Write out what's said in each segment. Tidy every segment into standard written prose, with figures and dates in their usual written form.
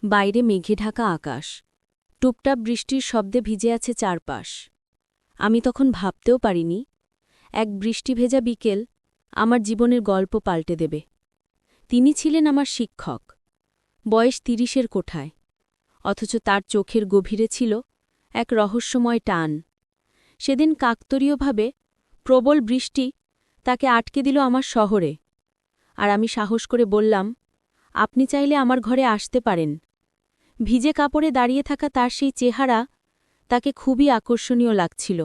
বাইরে মেঘে ঢাকা আকাশ, টুপটাপ বৃষ্টির শব্দে ভিজে আছে চারপাশ। আমি তখন ভাবতেও পারিনি এক বৃষ্টি ভেজা বিকেল আমার জীবনের গল্প পাল্টে দেবে। তিনি ছিলেন আমার শিক্ষক, বয়স ৩০-এর কোঠায়, অথচ তার চোখের গভীরে ছিল এক রহস্যময় টান। সেদিন কাকতালীয়ভাবে প্রবল বৃষ্টি তাকে আটকে দিল আমার শহরে, আর আমি সাহস করে বললাম, আপনি চাইলে আমার ঘরে আসতে পারেন। ভিজে কাপড়ে দাঁড়িয়ে থাকা তার সেই চেহারা তাকে খুবই আকর্ষণীয় লাগছিল।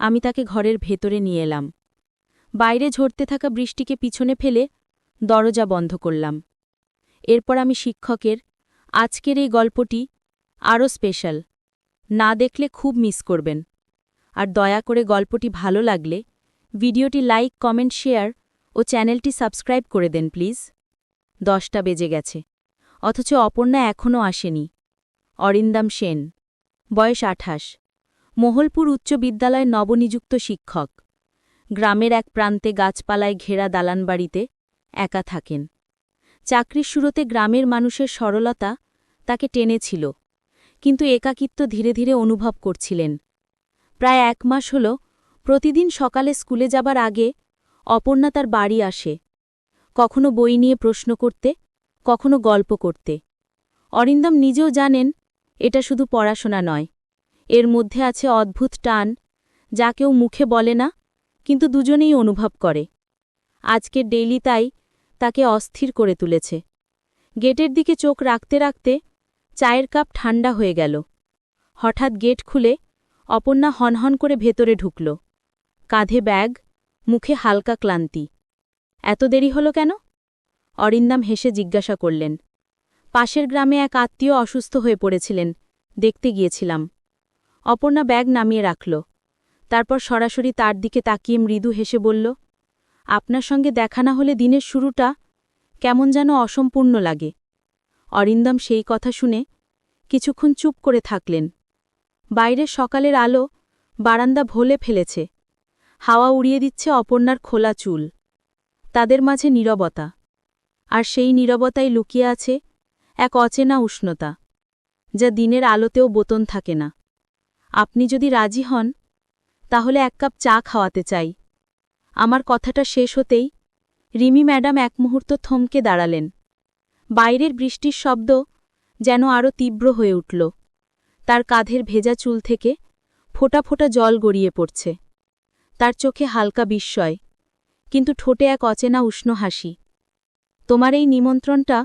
আমি তাকে ঘরের ভেতরে নিয়ে এলাম। বাইরে ঝরতে থাকা বৃষ্টিকে পিছনে ফেলে দরজা বন্ধ করলাম। এরপর আমি শিক্ষকের আজকের এই গল্পটি আরও স্পেশাল না দেখলে খুব মিস করবেন। আর দয়া করে গল্পটি ভালো লাগলে ভিডিওটি লাইক, কমেন্ট, শেয়ার ও চ্যানেলটি সাবস্ক্রাইব করে দেন প্লিজ। 10টা বেজে গেছে, অথচ অপর্ণা এখনও আসেনি। অরিন্দাম সেন, বয়স 28, মোহলপুর উচ্চ বিদ্যালয় নবনিযুক্ত শিক্ষক। গ্রামের এক প্রান্তে গাছপালায় ঘেরা দালানবাড়িতে একা থাকেন। চাকরির শুরুতে গ্রামের মানুষের সরলতা তাকে টেনেছিল, কিন্তু একাকিত্ব ধীরে ধীরে অনুভব করছিলেন। প্রায় 1 মাস হল প্রতিদিন সকালে স্কুলে যাবার আগে অপর্ণা তার বাড়ি আসে, কখনো বই নিয়ে প্রশ্ন করতে, কখনো গল্প করতে। অরিন্দম নিজেও জানেন এটা শুধু পড়াশোনা নয়, এর মধ্যে আছে অদ্ভুত টান যা কেউ মুখে বলে না, কিন্তু দুজনেই অনুভব করে। আজকের ডেইলি তাই তাকে অস্থির করে তুলেছে। গেটের দিকে চোখ রাখতে রাখতে চায়ের কাপ ঠান্ডা হয়ে গেল। হঠাৎ গেট খুলে অপর্ণা হনহন করে ভেতরে ঢুকল। কাঁধে ব্যাগ, মুখে হালকা ক্লান্তি। এত দেরি হলো কেন? অরিন্দম হেসে জিজ্ঞাসা করলেন। পাশের গ্রামে এক আত্মীয় অসুস্থ হয়ে পড়েছিলেন, দেখতে গিয়েছিলাম। অপর্ণা ব্যাগ নামিয়ে রাখল, তারপর সরাসরি তার দিকে তাকিয়ে মৃদু হেসে বলল, আপনার সঙ্গে দেখা না হলে দিনের শুরুটা কেমন যেন অসম্পূর্ণ লাগে। অরিন্দম সেই কথা শুনে কিছুক্ষণ চুপ করে থাকলেন। বাইরে সকালের আলো বারান্দা ভোলে ফেলেছে, হাওয়া উড়িয়ে দিচ্ছে অপর্ণার খোলা চুল। তাদের মাঝে নীরবতা, আর সেই নীরবতায় লুকিয়ে আছে এক অচেনা উষ্ণতা, যা দিনের আলোতেও বোতন থাকে না। আপনি যদি রাজি হন তাহলে 1 কাপ চা খাওয়াতে চাই। আমার কথাটা শেষ হতেই রিমি ম্যাডাম এক মুহূর্ত থমকে দাঁড়ালেন। বাইরের বৃষ্টির শব্দ যেন আরও তীব্র হয়ে উঠল। তার কাঁধের ভেজা চুল থেকে ফোঁটা ফোঁটা জল গড়িয়ে পড়ছে। তার চোখে হালকা বিস্ময়, কিন্তু ঠোঁটে এক অচেনা উষ্ণ হাসি। তোমার এই নিমন্ত্রণটা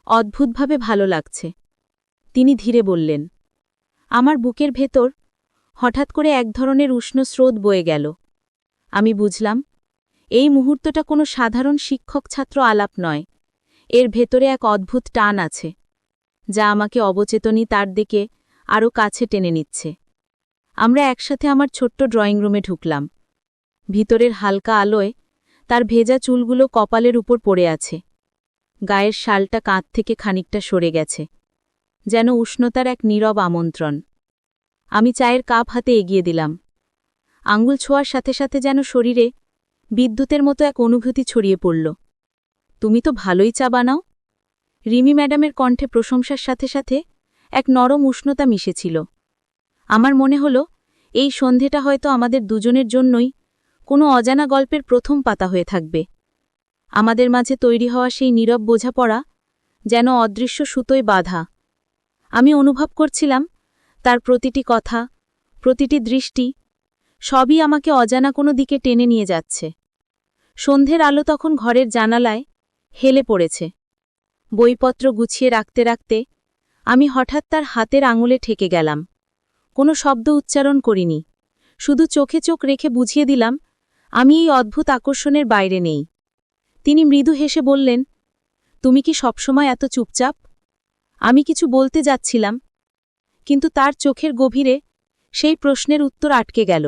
অদ্ভুতভাবে ভালো লাগছে, তিনি ধীরে বললেন। আমার বুকের ভেতর হঠাৎ করে এক ধরনের উষ্ণ স্রোত বয়ে গেল। আমি বুঝলাম এই মুহূর্তটা কোনো সাধারণ শিক্ষক-ছাত্র আলাপ নয়, এর ভেতরে এক অদ্ভুত টান আছে, যা আমাকে অবচেতনই তার দিকে আরও কাছে টেনে নিচ্ছে। আমরা একসাথে আমার ছোট্ট ড্রয়িং রুমে ঢুকলাম। ভিতরের হালকা আলোয় তার ভেজা চুলগুলো কপালের উপর পড়ে আছে। গায়ের শালটা কাঁধ থেকে খানিকটা সরে গেছে, যেন উষ্ণতার এক নীরব আমন্ত্রণ। আমি চায়ের কাপ হাতে এগিয়ে দিলাম। আঙুল ছোঁয়ার সাথে সাথে যেন শরীরে বিদ্যুতের মতো এক অনুভূতি ছড়িয়ে পড়ল। তুমি তো ভালোই চা বানাও। রিমি ম্যাডামের কণ্ঠে প্রশংসার সাথে সাথে এক নরম উষ্ণতা মিশেছিল। আমার মনে হল এই সন্ধেটা হয়তো আমাদের দুজনের জন্যই কোনো অজানা গল্পের প্রথম পাতা হয়ে থাকবে। আমাদের মাঝে তৈরি হওয়া সেই নীরব বোঝাপড়া যেন অদৃশ্য সুতোয় বাঁধা। আমি অনুভব করছিলাম তার প্রতিটি কথা, প্রতিটি দৃষ্টি, সবই আমাকে অজানা কোনো দিকে টেনে নিয়ে যাচ্ছে। সন্ধ্যের আলো তখন ঘরের জানালায় হেলে পড়েছে। বইপত্র গুছিয়ে রাখতে রাখতে আমি হঠাৎ তার হাতের আঙুলে ঠেকে গেলাম। কোনো শব্দ উচ্চারণ করিনি, শুধু চোখে চোখ রেখে বুঝিয়ে দিলাম আমি এই অদ্ভুত আকর্ষণের বাইরে নেই। তিনি মৃদু হেসে বললেন, তুমি কি সবসময় এত চুপচাপ? আমি কিছু বলতে যাচ্ছিলাম, কিন্তু তার চোখের গভীরে সেই প্রশ্নের উত্তর আটকে গেল।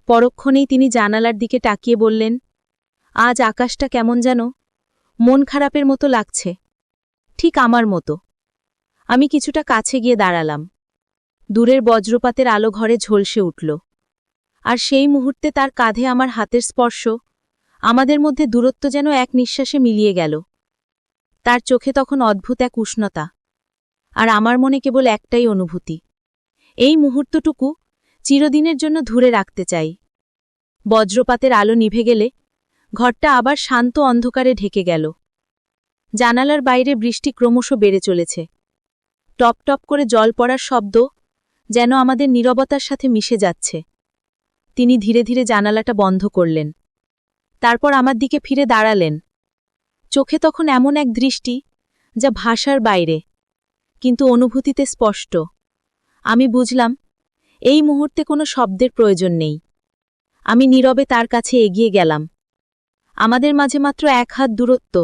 পরক্ষণেই তিনি জানালার দিকে তাকিয়ে বললেন, আজ আকাশটা কেমন যেন মন খারাপের মতো লাগছে, ঠিক আমার মতো। আমি কিছুটা কাছে গিয়ে দাঁড়ালাম। দূরের বজ্রপাতের আলো ঘরে ঝলসে উঠল, আর সেই মুহূর্তে তার কাঁধে আমার হাতের স্পর্শ, আমাদের মধ্যে দূরত্ব যেন এক নিঃশ্বাসে মিলিয়ে গেল। তার চোখে তখন অদ্ভুত এক উষ্ণতা, আর আমার মনে কেবল একটাই অনুভূতি, এই মুহূর্তটুকু চিরদিনের জন্য ধরে রাখতে চাই। বজ্রপাতের আলো নিভে গেলে ঘরটা আবার শান্ত অন্ধকারে ঢেকে গেল। জানালার বাইরে বৃষ্টি ক্রমশ বেড়ে চলেছে। টপ টপ করে জল পড়ার শব্দ যেন আমাদের নীরবতার সাথে মিশে যাচ্ছে। তিনি ধীরে ধীরে জানালাটা বন্ধ করলেন। তারপর আমার দিকে ফিরে দাঁড়ালেন। চোখে তখন এমন এক দৃষ্টি যা ভাষার বাইরে, কিন্তু অনুভূতিতে স্পষ্ট। আমি বুঝলাম, এই মুহূর্তে কোনো শব্দের প্রয়োজন নেই। আমি নীরবে তার কাছে এগিয়ে গেলাম। আমাদের মাঝে মাত্র 1 হাত দূরত্ব,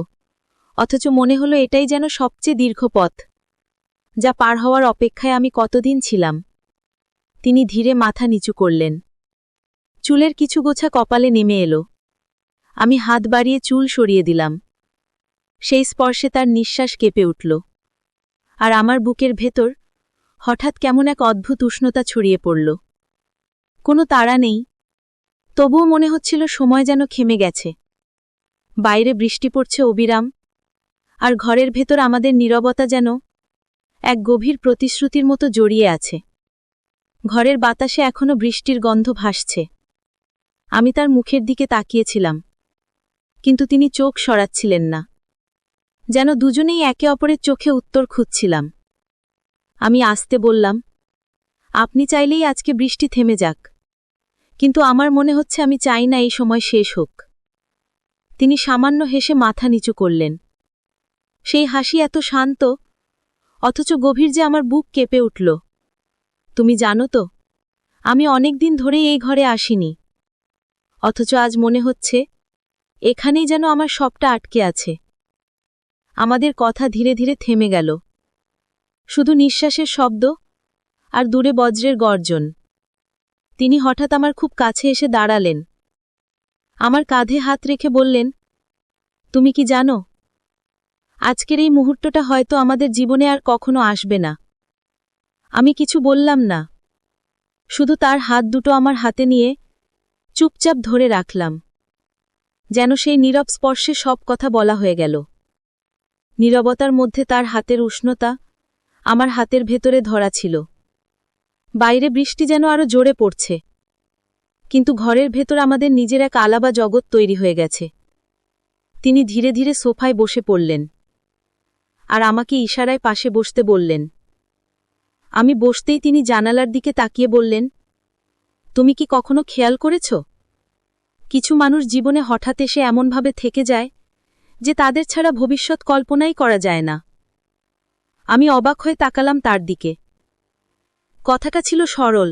অথচ মনে হলো এটাই যেন সবচেয়ে দীর্ঘ পথ, যা পার হওয়ার অপেক্ষায় আমি কতদিন ছিলাম। তিনি ধীরে মাথা নিচু করলেন। চুলের কিছু গোছা কপালে নেমে এলো। আমি হাত বাড়িয়ে চুল সরিয়ে দিলাম। সেই স্পর্শে তার নিঃশ্বাস কেঁপে উঠল। আর আমার বুকের ভেতর হঠাৎ কেমন এক অদ্ভুত উষ্ণতা ছড়িয়ে পড়ল। কোনো তাড়া নেই, তবুও মনে হচ্ছিল সময় যেন থেমে গেছে। বাইরে বৃষ্টি পড়ছে অবিরাম, আর ঘরের ভেতর আমাদের নীরবতা যেন এক গভীর প্রতিশ্রুতির মতো জড়িয়ে আছে। ঘরের বাতাসে এখনো বৃষ্টির গন্ধ ভাসছে। আমি তার মুখের দিকে তাকিয়েছিলাম, কিন্তু তিনি চোখ সরাচ্ছিলেন না, যেন দুজনেই একে অপরের চোখে উত্তর খুঁজছিলাম। আমি আস্তে বললাম, আপনি চাইলেই আজকে বৃষ্টি থেমে যাক, কিন্তু আমার মনে হচ্ছে আমি চাই না এই সময় শেষ হোক। তিনি সামান্য হেসে মাথা নিচু করলেন। সেই হাসি এত শান্ত, অথচ গভীর যে আমার বুক কেঁপে উঠল। তুমি জানো তো, আমি অনেক দিন ধরেই এই ঘরে আসিনি, অথচ আজ মনে হচ্ছে এখানেই যেন আমার সবটা আটকে আছে। আমাদের কথা ধীরে ধীরে থেমে গেল, শুধু নিঃশ্বাসের শব্দ আর দূরে বজ্রের গর্জন। তিনি হঠাৎ আমার খুব কাছে এসে দাঁড়ালেন। আমার কাঁধে হাত রেখে বললেন, তুমি কি জানো, আজকের এই মুহূর্তটা হয়তো আমাদের জীবনে আর কখনো আসবে না। আমি কিছু বললাম না, শুধু তার হাত দুটো আমার হাতে নিয়ে চুপচাপ ধরে রাখলাম, যেন সেই নীরব স্পর্শে সব কথা বলা হয়ে গেল। নীরবতার মধ্যে তার হাতের উষ্ণতা আমার হাতের ভেতরে ধরা ছিল। বাইরে বৃষ্টি যেন আরো জোরে পড়ছে, কিন্তু ঘরের ভেতর আমাদের নিজের এক আলাদা জগৎ তৈরি হয়ে গেছে। তিনি ধীরে ধীরে সোফায় বসে পড়লেন, আর আমাকে ইশারায় পাশে বসতে বললেন। আমি বসতেই তিনি জানালার দিকে তাকিয়ে বললেন, তুমি কি কখনো খেয়াল করেছ, কিছু মানুষ জীবনে হঠাৎ এসে এমনভাবে থেকে যায় যে তাদের ছাড়া ভবিষ্যৎ কল্পনাই করা যায় না। আমি অবাক হয়ে তাকালাম তার দিকে। কথাটা ছিল সরল,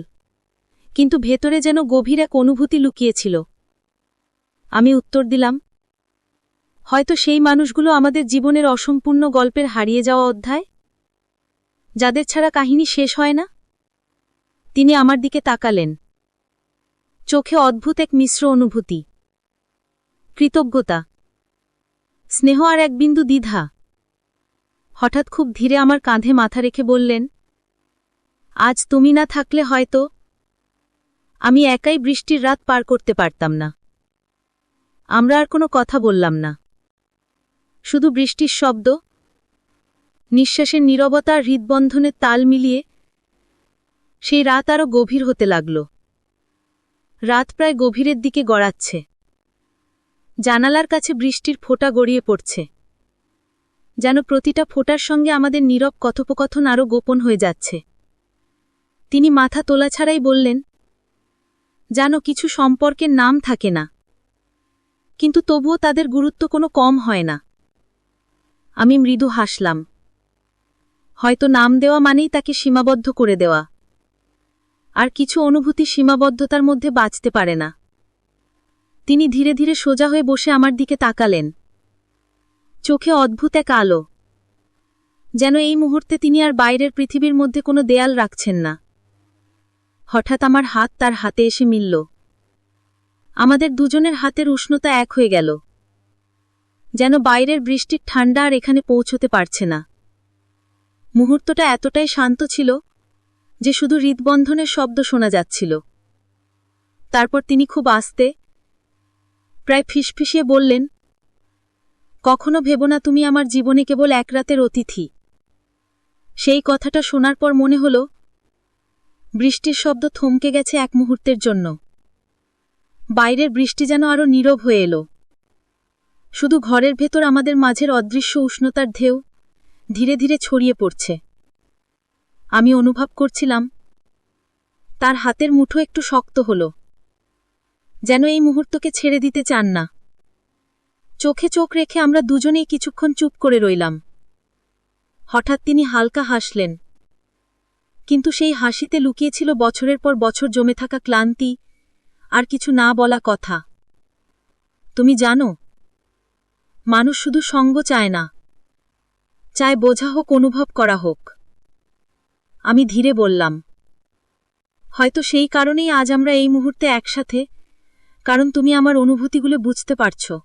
কিন্তু ভেতরে যেন গভীর এক অনুভূতি লুকিয়েছিল। আমি উত্তর দিলাম, হয়তো সেই মানুষগুলো আমাদের জীবনের অসম্পূর্ণ গল্পের হারিয়ে যাওয়া অধ্যায়, যাদের ছাড়া কাহিনী শেষ হয় না। তিনি আমার দিকে তাকালেন, চোখে অদ্ভুত এক মিশ্র অনুভূতি, কৃতজ্ঞতা, স্নেহ আর এক বিন্দু দ্বিধা। হঠাৎ খুব ধীরে আমার কাঁধে মাথা রেখে বললেন, আজ তুমি না থাকলে হয়তো আমি একাই বৃষ্টির রাত পার করতে পারতাম না। আমরা আর কোনো কথা বললাম না, শুধু বৃষ্টির শব্দ, নিঃশ্বাসের নীরবতা আর হৃদবন্ধনের তাল মিলিয়ে সেই রাত আরও গভীর হতে লাগল। রাত প্রায় গভীরের দিকে গড়াচ্ছে। জানালার কাছে বৃষ্টির ফোঁটা গড়িয়ে পড়ছে, যেন প্রতিটা ফোঁটার সঙ্গে আমাদের নীরব কথোপকথন আরও গোপন হয়ে যাচ্ছে। তিনি মাথা তোলা ছাড়াই বললেন, জানো, কিছু সম্পর্কের নাম থাকে না, কিন্তু তবুও তাদের গুরুত্ব কোনো কম হয় না। আমি মৃদু হাসলাম। হয়তো নাম দেওয়া মানেই তাকে সীমাবদ্ধ করে দেওয়া, আর কিছু অনুভূতি সীমাবদ্ধতার মধ্যে বাঁচতে পারে না। তিনি ধীরে ধীরে সোজা হয়ে বসে আমার দিকে তাকালেন, চোখে অদ্ভুত এক আলো, যেন এই মুহূর্তে তিনি আর বাইরের পৃথিবীর মধ্যে কোনো দেয়াল রাখছেন না। হঠাৎ আমার হাত তার হাতে এসে মিলল। আমাদের দুজনের হাতের উষ্ণতা এক হয়ে গেল, যেন বাইরের বৃষ্টির ঠান্ডা আর এখানে পৌঁছতে পারছে না। মুহূর্তটা এতটাই শান্ত ছিল যে শুধু হৃদবন্ধনের শব্দ শোনা যাচ্ছিল। তারপর তিনি খুব আস্তে, প্রায় ফিসফিসিয়ে বললেন, কখনো ভেবো না তুমি আমার জীবনে কেবল এক রাতের অতিথি। সেই কথাটা শোনার পর মনে হল বৃষ্টির শব্দ থমকে গেছে এক মুহূর্তের জন্য। বাইরের বৃষ্টি যেন আরো নীরব হয়ে এলো। শুধু ঘরের ভেতর আমাদের মাঝের অদৃশ্য উষ্ণতার ঢেউ ধীরে ধীরে ছড়িয়ে পড়ছে। আমি অনুভব করছিলাম তার হাতের মুঠো একটু শক্ত হল, যেন এই মুহূর্তকে ছেড়ে দিতে চান না। চোখে চোখ রেখে আমরা দুজনেই কিছুক্ষণ চুপ করে রইলাম। হঠাৎ তিনি হালকা হাসলেন, কিন্তু সেই হাসিতে লুকিয়েছিল বছরের পর বছর জমে থাকা ক্লান্তি আর কিছু না বলা কথা। তুমি জানো, মানুষ শুধু সঙ্গ চায় না, চায় বোঝা হোক, অনুভব করা হোক। আমি ধীরে বললাম, হয়তো সেই কারণেই আজ আমরা এই মুহূর্তে একসাথে, কারণ তুমি আমার অনুভূতিগুলো বুঝতে পারছো।